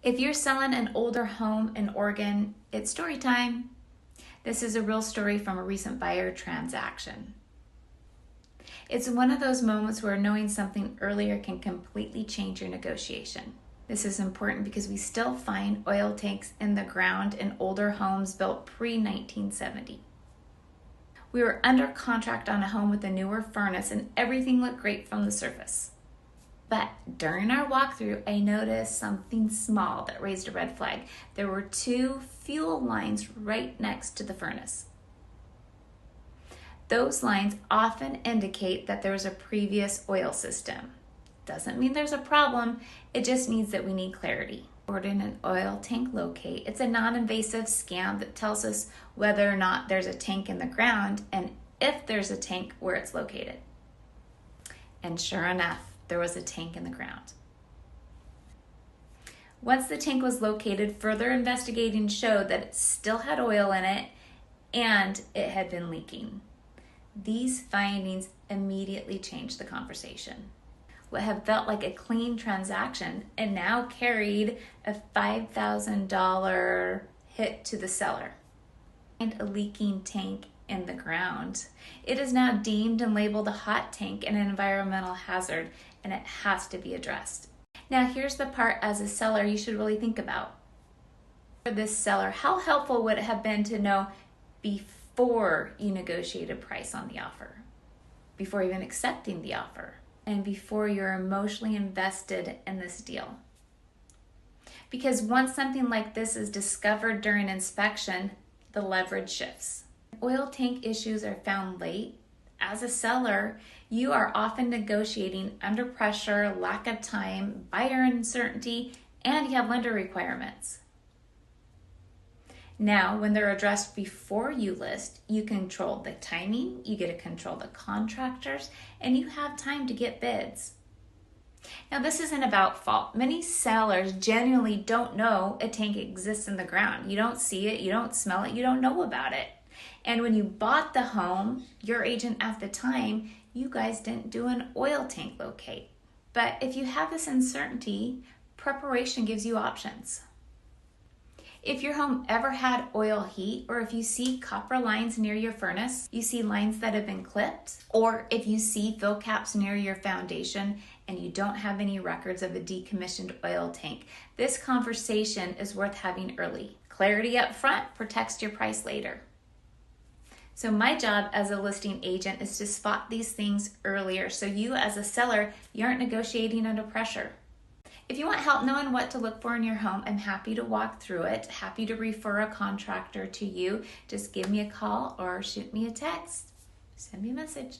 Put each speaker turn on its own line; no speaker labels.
If you're selling an older home in Oregon, it's story time. This is a real story from a recent buyer transaction. It's one of those moments where knowing something earlier can completely change your negotiation. This is important because we still find oil tanks in the ground in older homes built pre-1970. We were under contract on a home with a newer furnace and everything looked great from the surface. But during our walkthrough, I noticed something small that raised a red flag. There were 2 fuel lines right next to the furnace. Those lines often indicate that there's a previous oil system. Doesn't mean there's a problem, it just means that we need clarity. In an oil tank locate, it's a non-invasive scan that tells us whether or not there's a tank in the ground and if there's a tank, where it's located. And sure enough, there was a tank in the ground. Once the tank was located, further investigating showed that it still had oil in it and it had been leaking. These findings immediately changed the conversation. What had felt like a clean transaction and now carried a $5,000 hit to the seller. And a leaking tank in the ground. It is now deemed and labeled a hot tank and an environmental hazard, and it has to be addressed. Now here's the part as a seller you should really think about. For this seller, how helpful would it have been to know before you negotiate a price on the offer, before even accepting the offer, and before you're emotionally invested in this deal? Because once something like this is discovered during inspection, the leverage shifts. Oil tank issues are found late. As a seller, you are often negotiating under pressure, lack of time, buyer uncertainty, and you have lender requirements. Now, when they're addressed before you list, you control the timing, you get to control the contractors, and you have time to get bids. Now, this isn't about fault. Many sellers genuinely don't know a tank exists in the ground. You don't see it, you don't smell it, you don't know about it. And when you bought the home, your agent at the time, you guys didn't do an oil tank locate. But if you have this uncertainty, preparation gives you options. If your home ever had oil heat, or if you see copper lines near your furnace, you see lines that have been clipped, or if you see fill caps near your foundation and you don't have any records of a decommissioned oil tank, this conversation is worth having early. Clarity up front protects your price later. So my job as a listing agent is to spot these things earlier so you as a seller, you aren't negotiating under pressure. If you want help knowing what to look for in your home, I'm happy to walk through it, happy to refer a contractor to you. Just give me a call or shoot me a text. Send me a message.